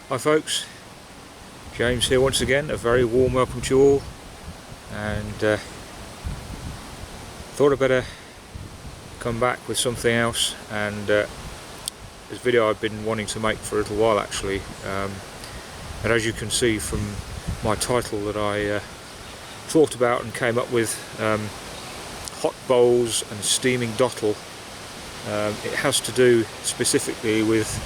Hi folks, James here once again. A very warm welcome to you all, and thought I'd better come back with something else. And this video I've been wanting to make for a little while actually, and as you can see from my title that I thought about and came up with, hot bowls and steaming dottle. It has to do specifically with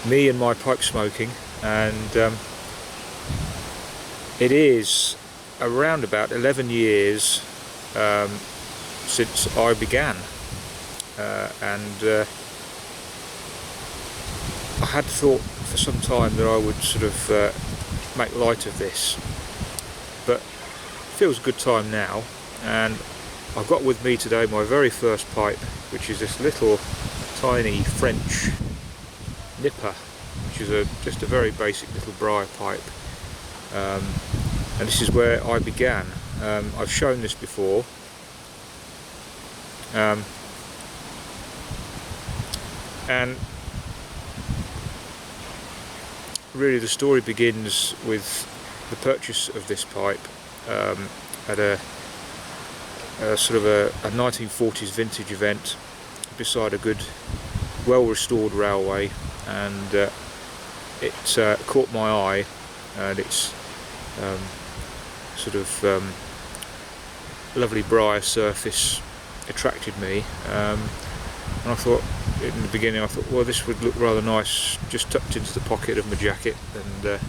me and my pipe smoking, and it is around about 11 years since I began, and I had thought for some time that I would sort of make light of this, but it feels a good time now. And I've got with me today my very first pipe, which is this little tiny French nipper, which is just a very basic little briar pipe, and this is where I began. I've shown this before, and really the story begins with the purchase of this pipe at a sort of a 1940s vintage event beside a good, well restored railway, and it caught my eye, and its sort of lovely briar surface attracted me, and I thought, in the beginning I thought, well, this would look rather nice just tucked into the pocket of my jacket, and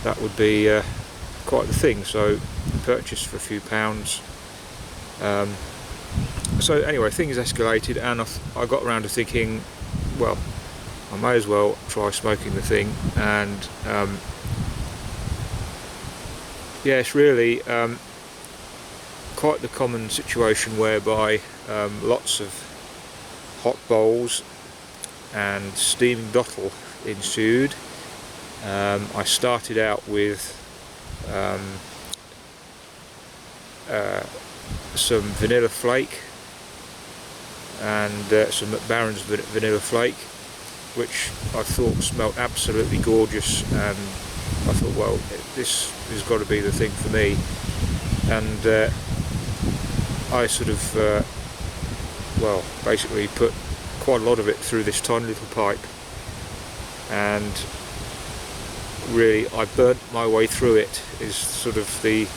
that would be quite the thing. So purchased for a few pounds. So anyway, things escalated, and I got around to thinking, well, I may as well try smoking the thing. And yeah, it's really quite the common situation whereby lots of hot bowls and steaming dottle ensued. I started out with some vanilla flake and some McBaron's vanilla flake, which I thought smelled absolutely gorgeous, and I thought, well, this has got to be the thing for me. And I sort of well, basically put quite a lot of it through this tiny little pipe, and really I burnt my way through it, is sort of the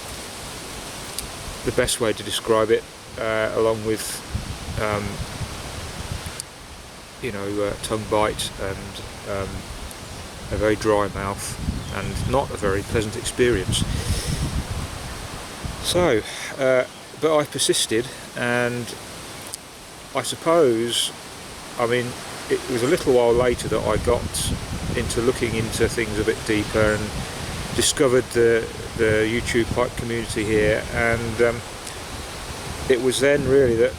best way to describe it, along with you know, tongue bite and a very dry mouth, and not a very pleasant experience. So but I persisted, and I suppose, I mean, it was a little while later that I got into looking into things a bit deeper and discovered the YouTube pipe community here, and it was then really that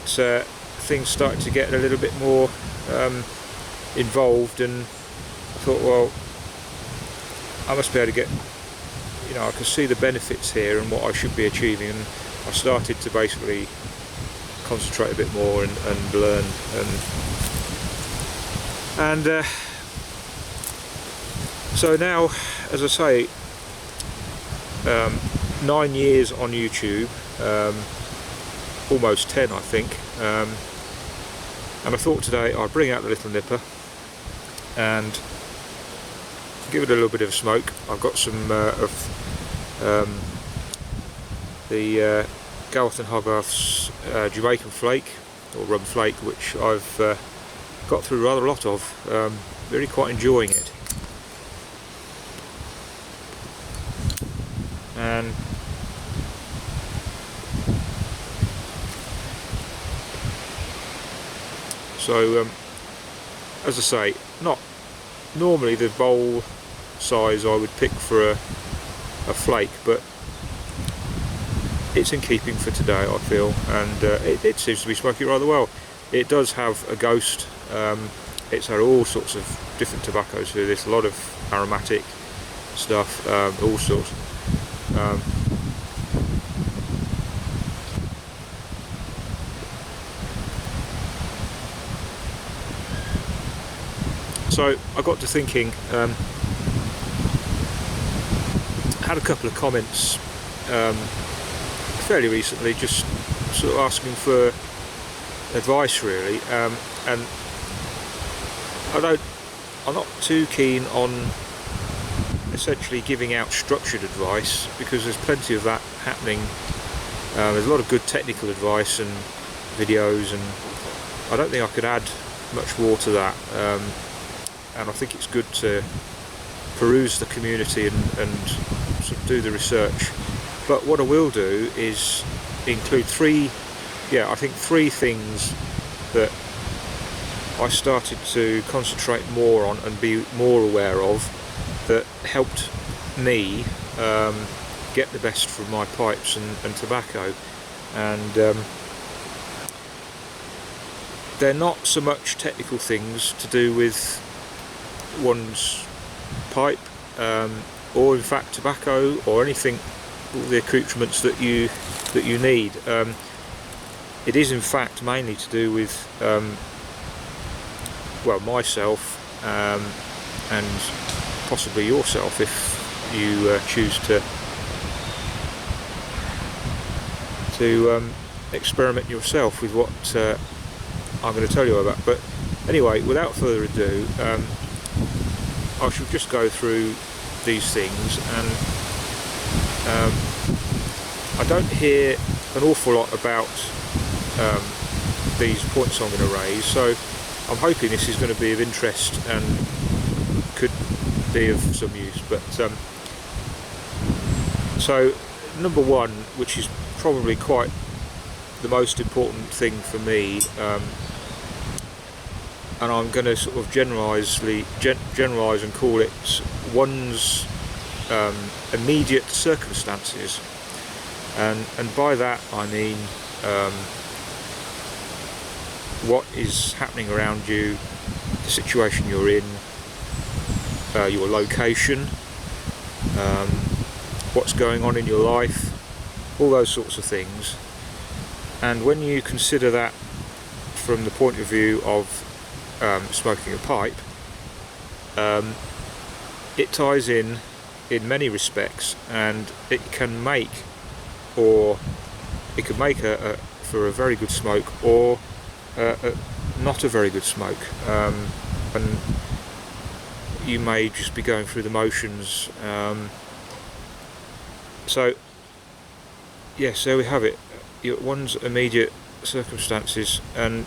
things started to get a little bit more involved, and I thought, well, I must be able to get, you know, I can see the benefits here and what I should be achieving, and I started to basically concentrate a bit more and learn, and And so now, as I say, 9 years on YouTube, almost 10 I think, and I thought today I'd bring out the little nipper and give it a little bit of a smoke. I've got some of the Garth and Hogarth's Jamaican flake, or rum flake, which I've got through rather a lot of, really quite enjoying it. And so, as I say, not normally the bowl size I would pick for a flake, but it's in keeping for today, I feel, and it seems to be smoking rather well. It does have a ghost. It's had all sorts of different tobaccos through this, a lot of aromatic stuff, all sorts. So I got to thinking, had a couple of comments fairly recently, just sort of asking for advice really, and I'm not too keen on essentially giving out structured advice, because there's plenty of that happening. There's a lot of good technical advice and videos, and I don't think I could add much more to that, and I think it's good to peruse the community and sort of do the research. But what I will do is include three things that I started to concentrate more on and be more aware of, that helped me get the best from my pipes and tobacco. And they're not so much technical things to do with one's pipe, or in fact tobacco, or anything, all the accoutrements that you need. It is in fact mainly to do with well, myself, and possibly yourself if you choose to experiment yourself with what I'm going to tell you about. But anyway, without further ado, I shall just go through these things, and I don't hear an awful lot about these points I'm going to raise, so I'm hoping this is going to be of interest and could be of some use. But so number one, which is probably quite the most important thing for me, and I'm going to sort of generalise and call it one's immediate circumstances, and by that I mean what is happening around you, the situation you're in, your location, what's going on in your life, all those sorts of things. And when you consider that from the point of view of smoking a pipe, it ties in many respects, and it can make for a very good smoke, or not a very good smoke, and you may just be going through the motions. So yes, there we have it, one's immediate circumstances. And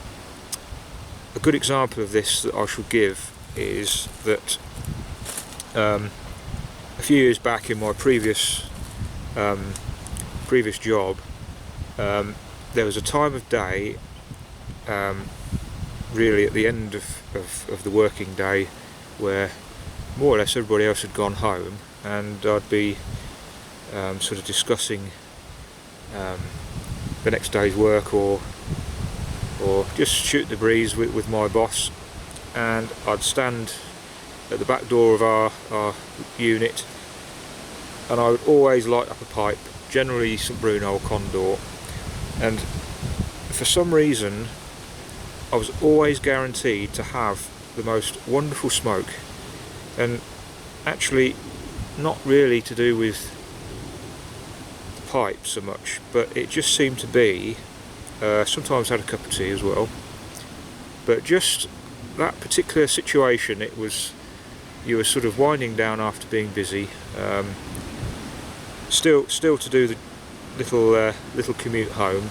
a good example of this that I shall give is that a few years back in my previous job, there was a time of day, really at the end of the working day, where more or less everybody else had gone home, and I'd be sort of discussing the next day's work, or just shoot the breeze with my boss, and I'd stand at the back door of our unit, and I would always light up a pipe, generally St Bruno or Condor, and for some reason I was always guaranteed to have the most wonderful smoke, and actually not really to do with the pipe so much, but it just seemed to be, sometimes had a cup of tea as well, but just that particular situation, it was, you were sort of winding down after being busy, still to do the little commute home,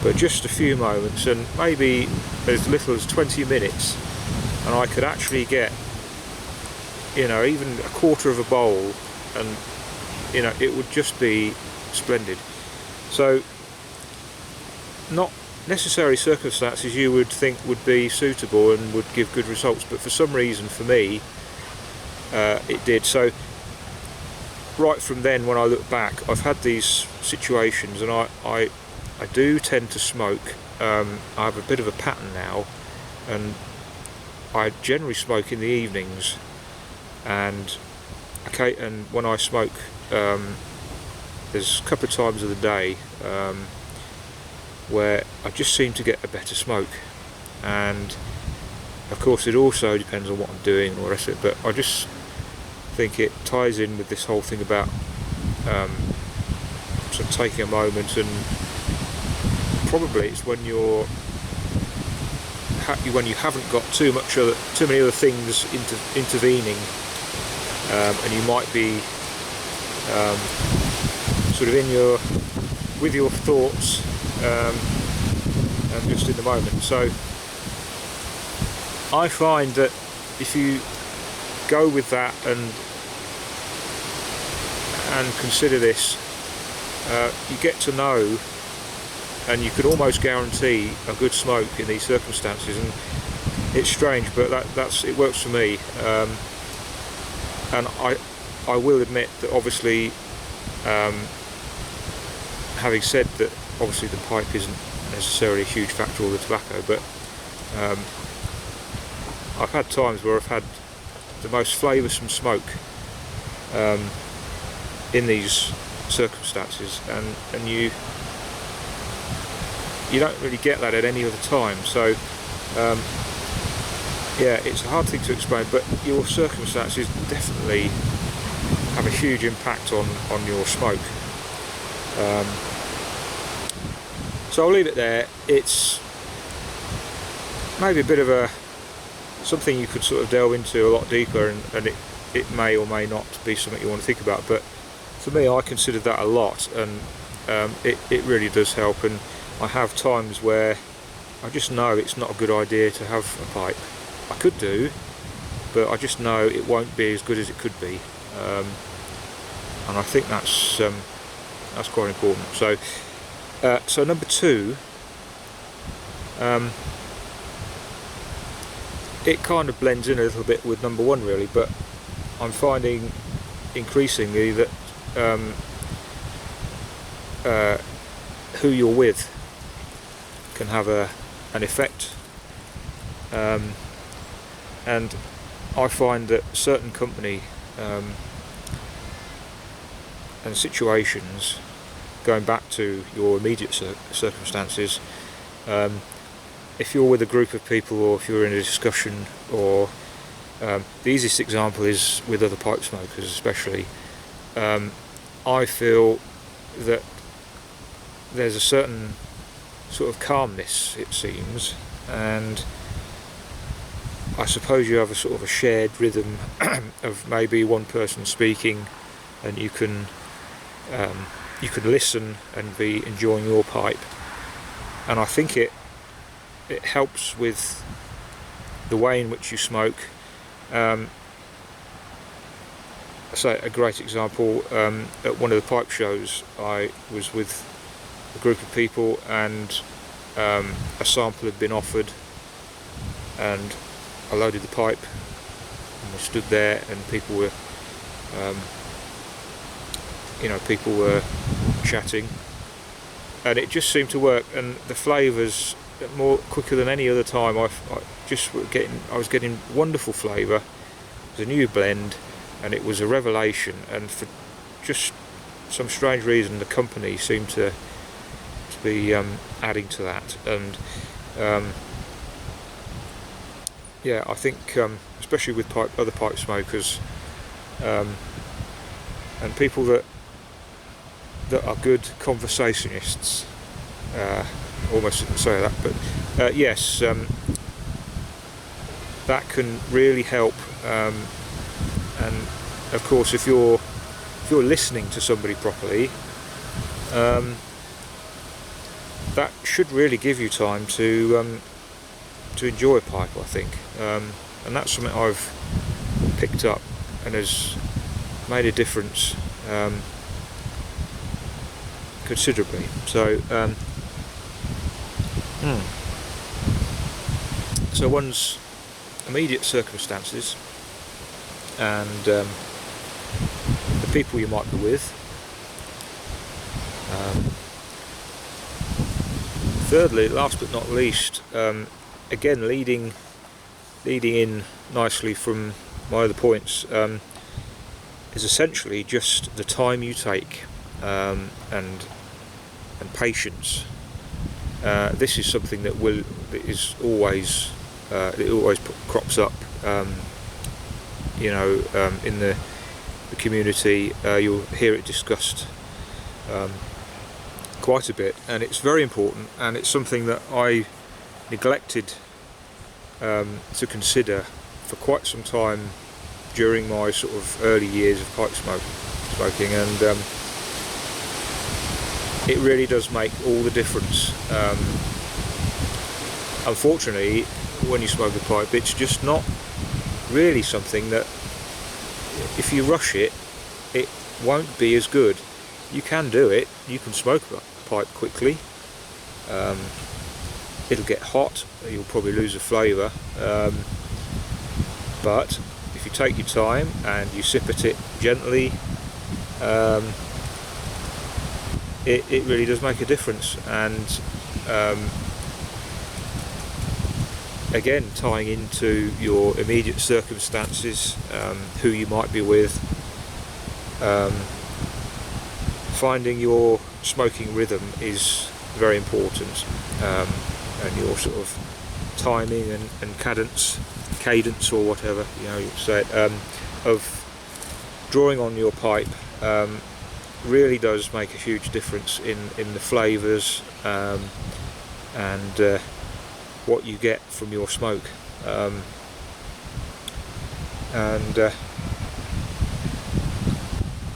but just a few moments, and maybe as little as 20 minutes, and I could actually get, you know, even a quarter of a bowl, and you know, it would just be splendid. So not necessary circumstances you would think would be suitable and would give good results, but for some reason for me it did. So right from then, when I look back, I've had these situations, and I do tend to smoke. I have a bit of a pattern now, and I generally smoke in the evenings, and when I smoke, there's a couple of times of the day where I just seem to get a better smoke, and of course it also depends on what I'm doing and all the rest of it, but I just think it ties in with this whole thing about sort of taking a moment, and probably it's when you haven't got too many other things intervening, and you might be sort of with your thoughts, and just in the moment. So I find that if you go with that and consider this, you get to know, and you could almost guarantee a good smoke in these circumstances. And it's strange, but it works for me. And I will admit that obviously, having said that, obviously the pipe isn't necessarily a huge factor, or the tobacco, but I've had times where I've had the most flavoursome smoke in these circumstances, and you don't really get that at any other time. So yeah, it's a hard thing to explain, but your circumstances definitely have a huge impact on your smoke. So I'll leave it there. It's maybe a bit of something you could sort of delve into a lot deeper, and it may or may not be something you want to think about, but for me, I consider that a lot, and it really does help. And I have times where I just know it's not a good idea to have a pipe. I could do, but I just know it won't be as good as it could be, and I think that's quite important. So number two, it kind of blends in a little bit with number one, really, but I'm finding increasingly that who you're with can have an effect, and I find that certain company and situations, going back to your immediate circumstances, if you're with a group of people, or if you're in a discussion, or the easiest example is with other pipe smokers especially, I feel that there's a certain sort of calmness, it seems, and I suppose you have a sort of a shared rhythm of maybe one person speaking, and you can listen and be enjoying your pipe, and I think it helps with the way in which you smoke. So a great example, at one of the pipe shows, I was with a group of people, and a sample had been offered, and I loaded the pipe, and we stood there, and people were chatting, and it just seemed to work, and the flavours, more quicker than any other time, I was getting wonderful flavour. It was a new blend, and it was a revelation, and for just some strange reason the company seemed to be adding to that, and yeah, I think especially with other pipe smokers and people that are good conversationists, almost didn't say that, but yes, that can really help. And of course, if you're listening to somebody properly, that should really give you time to enjoy a pipe, I think, and that's something I've picked up and has made a difference considerably. So, so one's immediate circumstances and the people you might be with. Thirdly, last but not least, again leading in nicely from my other points, is essentially just the time you take and patience. This is something that always crops up, in the community. You'll hear it discussed quite a bit, and it's very important, and it's something that I neglected to consider for quite some time during my sort of early years of pipe smoking, and it really does make all the difference. Unfortunately, when you smoke a pipe, it's just not really something that, if you rush it, it won't be as good. You can do it, you can smoke a pipe quickly, it'll get hot, you'll probably lose the flavour, but if you take your time and you sip at it gently, it really does make a difference. And again, tying into your immediate circumstances, who you might be with, finding your smoking rhythm is very important, and your sort of timing and cadence or whatever you say it, of drawing on your pipe really does make a huge difference in the flavours and what you get from your smoke, and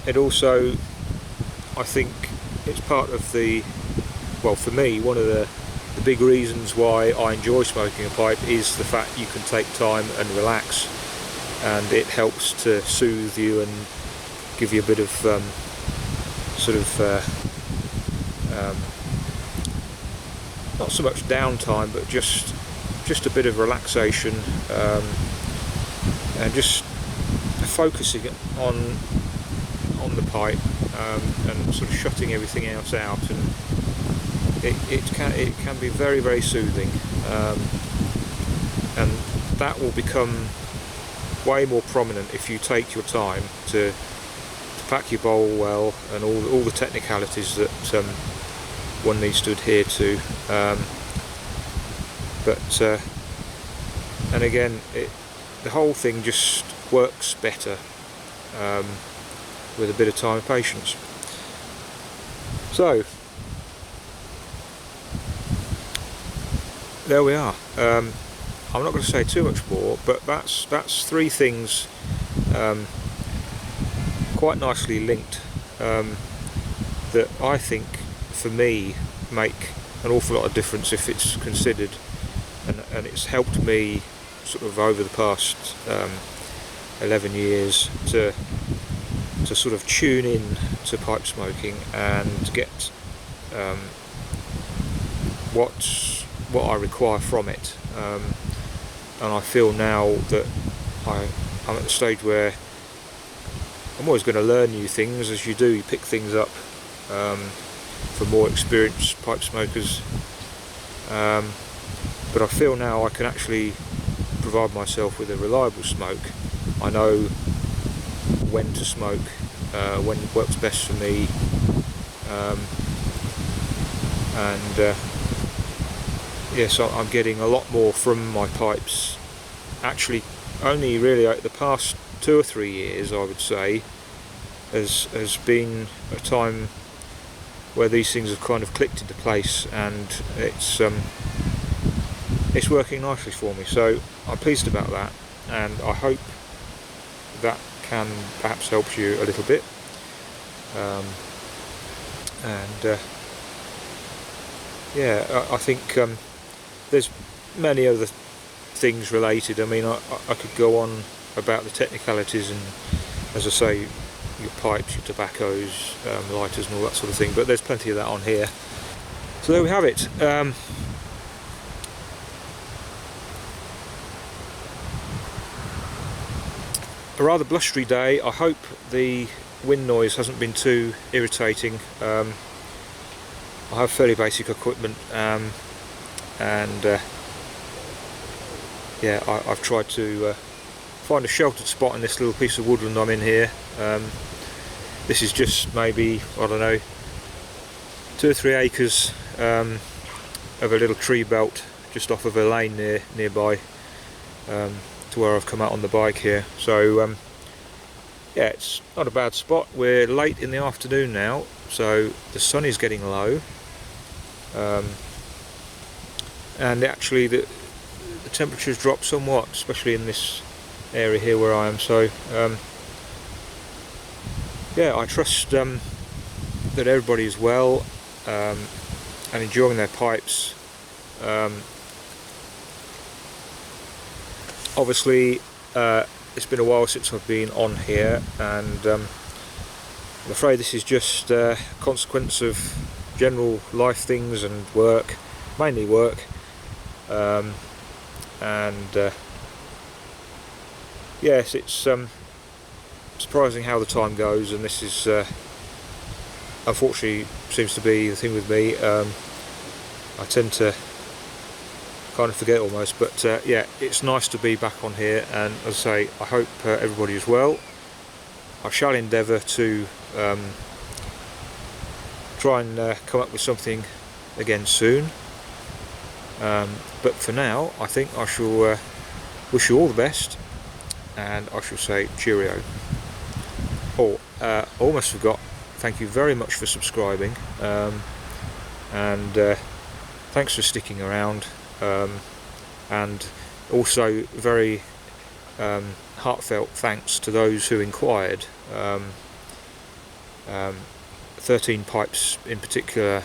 it also, I think, it's part of for me, one of the big reasons why I enjoy smoking a pipe is the fact you can take time and relax, and it helps to soothe you and give you a bit of not so much downtime, but just a bit of relaxation, and just focusing on the pipe, and sort of shutting everything else out, and it can be very, very soothing, and that will become way more prominent if you take your time to pack your bowl well, and all the technicalities that one needs to adhere to, and again, the whole thing just works better with a bit of time and patience. So there we are. I'm not going to say too much more, but that's three things quite nicely linked, that I think for me make an awful lot of difference if it's considered, and it's helped me sort of over the past 11 years to sort of tune in to pipe smoking and get what I require from it, and I feel now that I'm at the stage where I'm always going to learn new things. As you do, you pick things up from more experienced pipe smokers, but I feel now I can actually provide myself with a reliable smoke. I know when to smoke, when it works best for me, and yes, I'm getting a lot more from my pipes actually only really the past 2 or 3 years, I would say, has been a time where these things have kind of clicked into place, and it's working nicely for me. So I'm pleased about that, and I hope that can perhaps help you a little bit. Yeah, I think there's many other things related. I mean, I could go on about the technicalities and, as I say, your pipes, your tobaccos, lighters and all that sort of thing, but there's plenty of that on here. So there we have it. A rather blustery day. I hope the wind noise hasn't been too irritating. I have fairly basic equipment, and yeah, I've tried to find a sheltered spot in this little piece of woodland I'm in here. This is just maybe, I don't know, 2 or 3 acres of a little tree belt just off of a lane nearby to where I've come out on the bike here. So yeah, it's not a bad spot. We're late in the afternoon now, so the sun is getting low, and actually the temperature's dropped somewhat, especially in this area here where I am. So yeah, I trust that everybody is well and enjoying their pipes. Obviously it's been a while since I've been on here, and I'm afraid this is just a consequence of general life things and work, mainly work, and yes, it's surprising how the time goes, and this is unfortunately seems to be the thing with me. I tend to kind of forget almost, but yeah, it's nice to be back on here, and as I say, I hope everybody is well. I shall endeavour to try and come up with something again soon, but for now I think I shall wish you all the best, and I shall say cheerio. Oh, almost forgot, thank you very much for subscribing, and thanks for sticking around, and also very heartfelt thanks to those who inquired. 13 Pipes in particular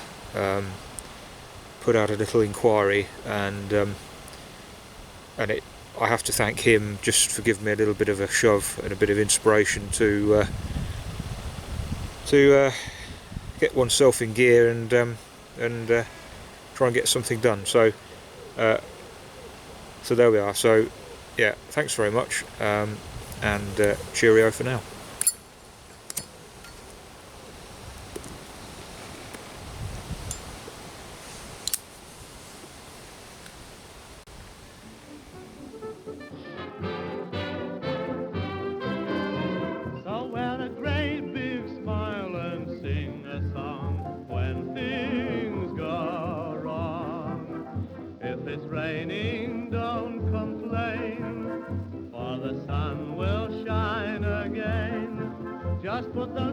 put out a little inquiry, and I have to thank him just for giving me a little bit of a shove and a bit of inspiration to get oneself in gear and try and get something done. So so there we are. So yeah, thanks very much, and cheerio for now. So wear a great big smile and sing a song when things go wrong. If it's raining, don't complain, for the sun will shine again. Just put the